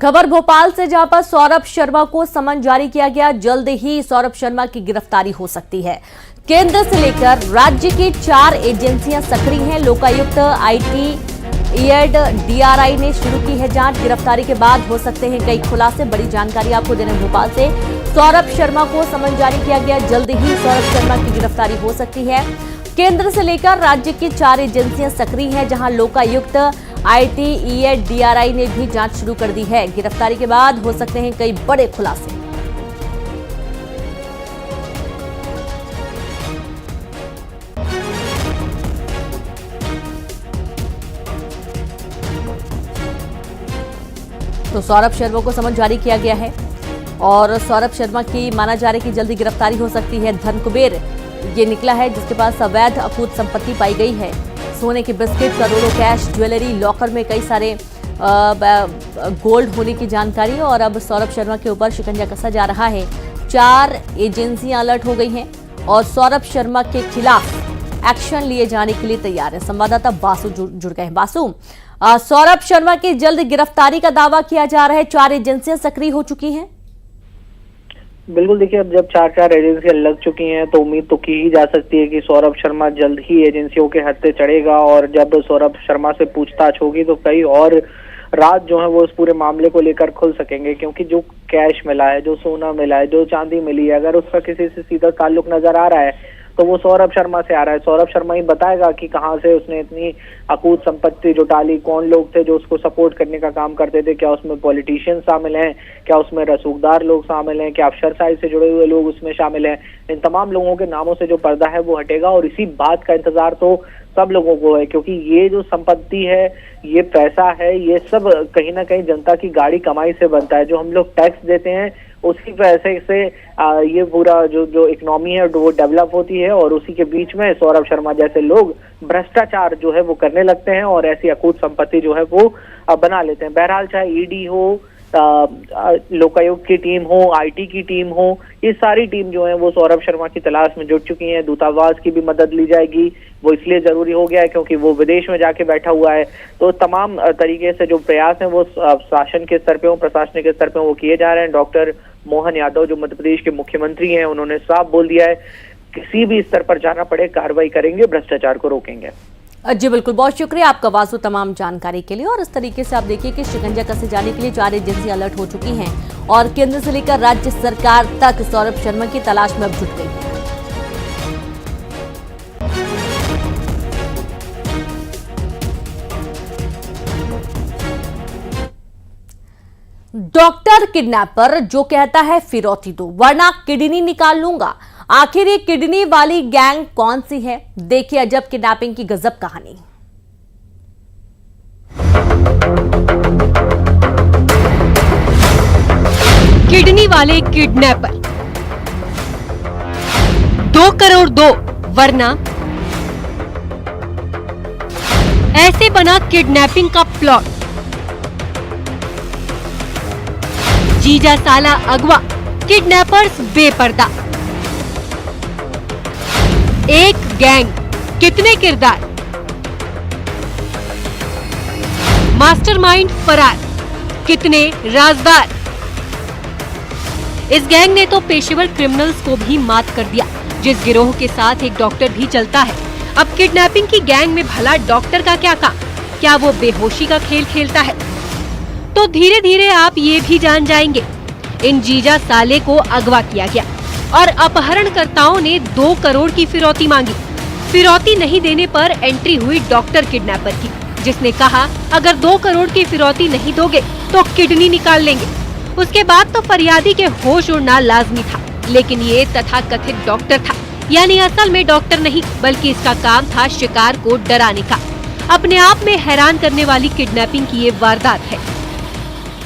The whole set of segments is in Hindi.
खबर भोपाल से, जहां पर सौरभ शर्मा को समन जारी किया गया। जल्द ही सौरभ शर्मा की गिरफ्तारी हो सकती है। केंद्र से लेकर राज्य की 4 एजेंसियां सक्रिय हैं। लोकायुक्त, आईटी, ईएड, डीआरआई ने शुरू की है जांच। गिरफ्तारी के बाद हो सकते हैं कई खुलासे। बड़ी जानकारी आपको दे रहे हैं भोपाल से। सौरभ शर्मा को समन जारी किया गया। जल्द ही सौरभ शर्मा की गिरफ्तारी हो सकती है। केंद्र से लेकर राज्य की 4 एजेंसियां सक्रिय हैं, जहां लोकायुक्त, आईटी, ईएड, डीआरआई ने भी जांच शुरू कर दी है। गिरफ्तारी के बाद हो सकते हैं कई बड़े खुलासे। तो सौरभ शर्मा को समन जारी किया गया है और सौरभ शर्मा की माना जा रहा है कि जल्दी गिरफ्तारी हो सकती है। धन कुबेर ये निकला है जिसके पास अवैध अकूत संपत्ति पाई गई है। सोने के बिस्किट, करोड़ों कैश, ज्वेलरी, लॉकर में कई सारे गोल्ड होने की जानकारी। और अब सौरभ शर्मा के ऊपर शिकंजा कसा जा रहा है। 4 एजेंसियां अलर्ट हो गई हैं और सौरभ शर्मा के खिलाफ एक्शन लिए जाने के लिए तैयार है। संवाददाता बासु जुड़ गए हैं। बासु, सौरभ शर्मा की जल्द गिरफ्तारी का दावा किया जा रहा है। 4 एजेंसियां सक्रिय हो चुकी हैं। बिल्कुल, देखिए, अब जब 4 एजेंसियां लग चुकी हैं तो उम्मीद तो की ही जा सकती है कि सौरभ शर्मा जल्द ही एजेंसियों के हत्थे चढ़ेगा। और जब सौरभ शर्मा से पूछताछ होगी तो कई और राज जो है वो इस पूरे मामले को लेकर खुल सकेंगे, क्योंकि जो कैश मिला है, जो सोना मिला है, जो चांदी मिली है, अगर उसका किसी से सीधा ताल्लुक नजर आ रहा है तो वो सौरभ शर्मा से आ रहा है। सौरभ शर्मा ही बताएगा कि कहां से उसने इतनी अकूत संपत्ति जुटा ली, कौन लोग थे जो उसको सपोर्ट करने का काम करते थे, क्या उसमें पॉलिटिशियन शामिल हैं, क्या उसमें रसूखदार लोग शामिल हैं, क्या अफसरशाही से जुड़े हुए लोग उसमें शामिल हैं। इन तमाम लोगों के नामों से जो पर्दा है वो हटेगा और इसी बात का इंतजार तो सब लोगों को है, क्योंकि ये जो संपत्ति है, ये पैसा है, ये सब कहीं ना कहीं जनता की गाड़ी कमाई से बनता है। जो हम लोग टैक्स देते हैं उसी पैसे से ये पूरा जो इकोनॉमी है वो डेवलप होती है। और उसी के बीच में सौरभ शर्मा जैसे लोग भ्रष्टाचार जो है वो करने लगते हैं और ऐसी अकूत संपत्ति जो है वो बना लेते हैं। बहरहाल, चाहे ईडी हो, लोकायुक्त की टीम हो, आईटी की टीम हो, ये सारी टीम जो है वो सौरभ शर्मा की तलाश में जुट चुकी है। दूतावास की भी मदद ली जाएगी। वो इसलिए जरूरी हो गया है क्योंकि वो विदेश में जाके बैठा हुआ है। तो तमाम तरीके से जो प्रयास हैं वो शासन के स्तर पे हो, प्रशासनिक के स्तर पे वो किए जा रहे हैं। डॉक्टर मोहन यादव जो मध्य प्रदेश के मुख्यमंत्री हैं, उन्होंने साफ बोल दिया है किसी भी स्तर पर जाना पड़े कार्रवाई करेंगे, भ्रष्टाचार को रोकेंगे। जी बिल्कुल, बहुत शुक्रिया आपका वासु तमाम जानकारी के लिए। और इस तरीके से आप देखिए कि शिकंजा कसे जाने के लिए 4 एजेंसी अलर्ट हो चुकी हैं और केंद्र से लेकर राज्य सरकार तक सौरभ शर्मा की तलाश में अब जुट गई है। डॉक्टर किडनैपर जो कहता है फिरौती दो वरना किडनी निकाल लूंगा। आखिर ये किडनी वाली गैंग कौन सी है? देखिए अजब किडनैपिंग की गजब कहानी। किडनी वाले किडनैपर 2 करोड़ दो वरना, ऐसे बना किडनैपिंग का प्लॉट। जीजा साला अगवा, किडनैपर्स बेपर्दा। एक गैंग, कितने किरदार। मास्टरमाइंड फरार, कितने राजदार। इस गैंग ने तो पेशेवर क्रिमिनल्स को भी मात कर दिया, जिस गिरोह के साथ एक डॉक्टर भी चलता है। अब किडनैपिंग की गैंग में भला डॉक्टर का क्या काम? क्या वो बेहोशी का खेल खेलता है? तो धीरे धीरे आप ये भी जान जाएंगे। इन जीजा साले को अगवा किया गया और अपहरणकर्ताओं ने 2 करोड़ की फिरौती मांगी। फिरौती नहीं देने पर एंट्री हुई डॉक्टर किडनैपर की, जिसने कहा अगर 2 करोड़ की फिरौती नहीं दोगे तो किडनी निकाल लेंगे। उसके बाद तो फरियादी के होश उड़ना लाजमी था, लेकिन ये तथाकथित डॉक्टर था, यानी असल में डॉक्टर नहीं बल्कि इसका काम था शिकार को डराने का। अपने आप में हैरान करने वाली किडनैपिंग की ये वारदात है।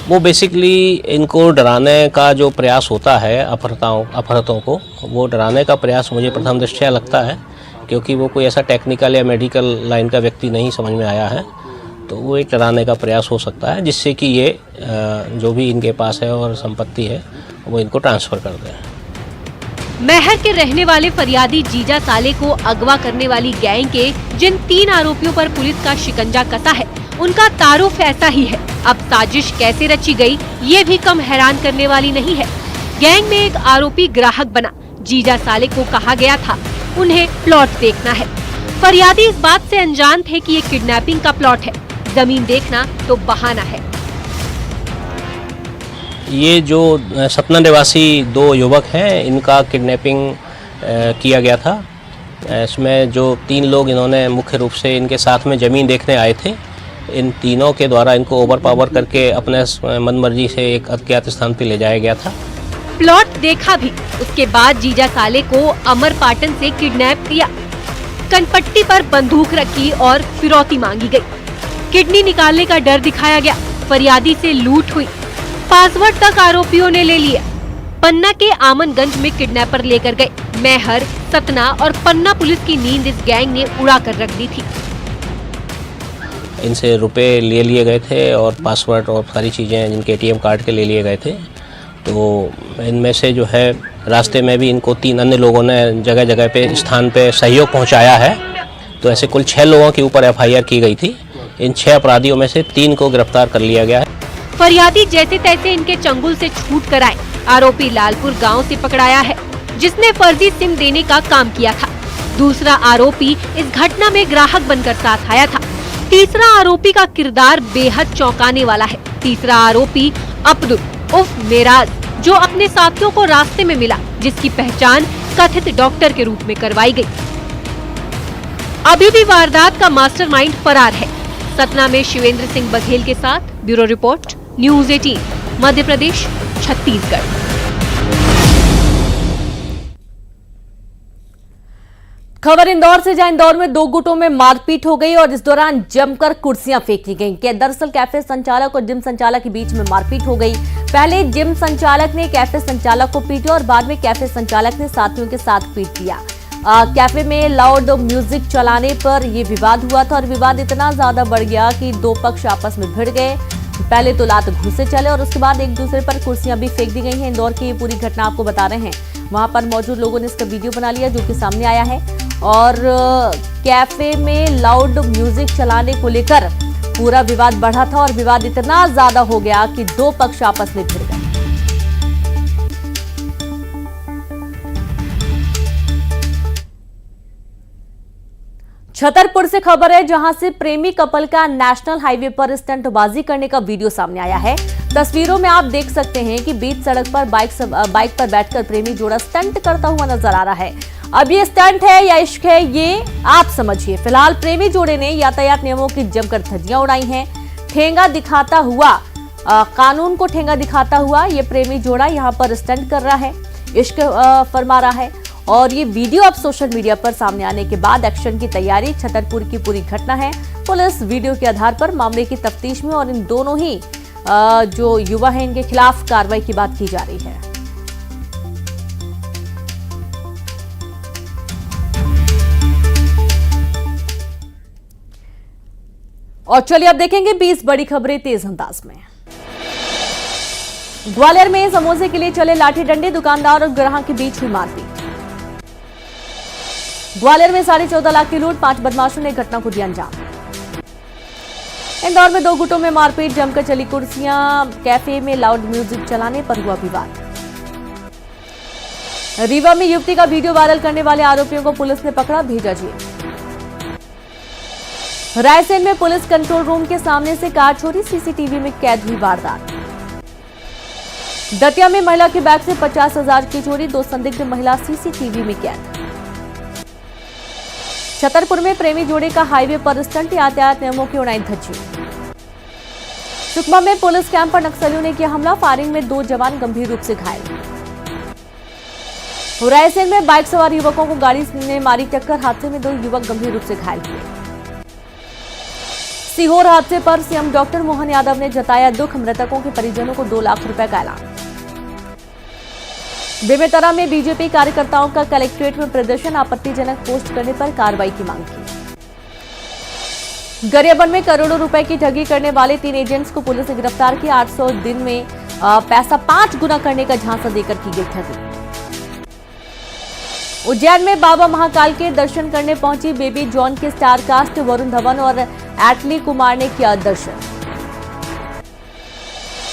वो बेसिकली इनको डराने का जो प्रयास होता है, अपहृतों को वो डराने का प्रयास मुझे प्रथम दृष्टया लगता है, क्योंकि वो कोई ऐसा टेक्निकल या मेडिकल लाइन का व्यक्ति नहीं समझ में आया है। तो वो एक डराने का प्रयास हो सकता है जिससे कि ये जो भी इनके पास है और संपत्ति है वो इनको ट्रांसफर कर दें। मैहर के रहने वाले फरियादी जीजा साले को अगवा करने वाली गैंग के जिन 3 आरोपियों पर पुलिस का शिकंजा कसा है, उनका तारुफ ऐसा ही है। अब साजिश कैसे रची गई, ये भी कम हैरान करने वाली नहीं है। गैंग में एक आरोपी ग्राहक बना। जीजा साले को कहा गया था उन्हें प्लॉट देखना है। फरियादी इस बात से अनजान थे कि ये किडनैपिंग का प्लॉट है, जमीन देखना तो बहाना है। ये जो सतना निवासी 2 युवक हैं, इनका किडनैपिंग किया गया था। इसमें जो 3 लोग इन्होंने मुख्य रूप से इनके साथ में ज़मीन देखने आए थे, इन तीनों के द्वारा इनको ओवर पावर करके अपने मनमर्जी से एक अज्ञात स्थान पर ले जाया गया था। प्लॉट देखा भी, उसके बाद जीजा साले को अमरपाटन से किडनैप किया। कनपट्टी पर बंदूक रखी और फिरौती मांगी गई। किडनी निकालने का डर दिखाया गया। फरियादी से लूट हुई। पासवर्ड तक आरोपियों ने ले लिया। पन्ना के आमनगंज में किडनैपर लेकर गए। मैहर, सतना और पन्ना पुलिस की नींद इस गैंग ने उड़ा कर रख दी थी। इनसे रुपए ले लिए गए थे और पासवर्ड और सारी चीज़ें जिनके ATM कार्ड के ले लिए गए थे। तो इनमें से जो है रास्ते में भी इनको 3 अन्य लोगों ने जगह जगह पे स्थान पे सहयोग पहुंचाया है। तो ऐसे कुल 6 लोगों के ऊपर FIR की गई थी। इन 6 अपराधियों में से 3 को गिरफ्तार कर लिया गया है। फरियादी जैसे तैसे इनके चंगुल से छूट कर आए। आरोपी लालपुर गांव से पकड़ाया है, जिसने फर्जी सिम देने का काम किया था। दूसरा आरोपी इस घटना में ग्राहक बनकर साथ आया था। तीसरा आरोपी का किरदार बेहद चौंकाने वाला है। तीसरा आरोपी अब्दुल उर्फ मेराज, जो अपने साथियों को रास्ते में मिला, जिसकी पहचान कथित डॉक्टर के रूप में करवाई गई। अभी भी वारदात का मास्टरमाइंड फरार है। सतना में शिवेंद्र सिंह बघेल के साथ bureau report, news 18, Madhya Pradesh, Chhattisgarh. खबर इंदौर से, जहां इंदौर में 2 गुटों में मारपीट हो गई और इस दौरान जमकर कुर्सियां फेंकी गईं। दरअसल कैफे संचालक और जिम संचालक के बीच में मारपीट हो गई। पहले जिम संचालक ने कैफे संचालक को पीटा और बाद में कैफे संचालक ने साथियों के साथ पीट दिया। कैफे में लाउड म्यूजिक चलाने पर यह विवाद हुआ था और विवाद इतना ज्यादा बढ़ गया कि 2 पक्ष आपस में भिड़ गए। पहले तो लात घूंसे चले और उसके बाद एक दूसरे पर कुर्सियां भी फेंक दी गई हैं। इंदौर की ये पूरी घटना आपको बता रहे हैं। वहां पर मौजूद लोगों ने इसका वीडियो बना लिया, जो कि सामने आया है। और कैफे में लाउड म्यूजिक चलाने को लेकर पूरा विवाद बढ़ा था और विवाद इतना ज्यादा हो गया कि 2 पक्ष आपस में भिड़ गए। छतरपुर से खबर है, जहां से प्रेमी कपल का नेशनल हाईवे पर स्टंटबाजी करने का वीडियो सामने आया है। तस्वीरों में आप देख सकते हैं कि बीच सड़क पर बाइक पर बैठकर प्रेमी जोड़ा स्टंट करता हुआ नजर आ रहा है। अब ये स्टंट है या इश्क है, ये आप समझिए। फिलहाल प्रेमी जोड़े ने यातायात नियमों की जमकर धज्जियां उड़ाई हैं। ठेंगा दिखाता हुआ, कानून को ठेंगा दिखाता हुआ ये प्रेमी जोड़ा यहां पर स्टंट कर रहा है, इश्क फरमा रहा है। और ये वीडियो अब सोशल मीडिया पर सामने आने के बाद एक्शन की तैयारी। छतरपुर की पूरी घटना है। पुलिस वीडियो के आधार पर मामले की तफ्तीश में और इन दोनों ही जो युवा हैं इनके खिलाफ कार्रवाई की बात की जा रही है। और चलिए अब देखेंगे 20 बड़ी खबरें तेज अंदाज में। ग्वालियर में समोसे के लिए चले लाठी डंडे, दुकानदार और ग्राहक के बीच हुई मारपीट। ग्वालियर में 14.5 लाख की लूट, 5 बदमाशों ने घटना को दिया अंजाम। इंदौर में 2 गुटों में मारपीट, जमकर चली कुर्सियां, कैफे में लाउड म्यूजिक चलाने पर हुआ विवाद। रीवा में युवती का वीडियो वायरल करने वाले आरोपियों को पुलिस ने पकड़ा, भेजा जेल। रायसेन में पुलिस कंट्रोल रूम के सामने से कार चोरी, सीसीटीवी में कैद हुई वारदात। दतिया में महिला के बैग से 50,000 की चोरी, 2 संदिग्ध महिला सीसीटीवी में कैद। छतरपुर में प्रेमी जोड़े का हाईवे पर स्टंट, यातायात नियमों की उड़ाई धज्जी। सुकमा में पुलिस कैंप पर नक्सलियों ने किया हमला, फायरिंग में 2 जवान गंभीर रूप से घायल। रायसेन में बाइक सवार युवकों को गाड़ी ने मारी टक्कर, हादसे में 2 युवक गंभीर रूप से घायल हुए। सीहोर हादसे पर सीएम डॉक्टर मोहन यादव ने जताया दुख, मृतकों के परिजनों को 2 लाख रुपए का ऐलान। बेमेतरा में बीजेपी कार्यकर्ताओं का कलेक्ट्रेट में प्रदर्शन, आपत्तिजनक पोस्ट करने पर कार्रवाई की मांग की। गरियाबंद में करोड़ों रुपए की ठगी करने वाले 3 एजेंट्स को पुलिस ने गिरफ्तार किया। 800 दिन में पैसा 5 गुना करने का झांसा देकर की गई ठगी। उज्जैन में बाबा महाकाल के दर्शन करने पहुंची बेबी जॉन के स्टार कास्ट वरुण धवन और एटली कुमार ने किया दर्शन।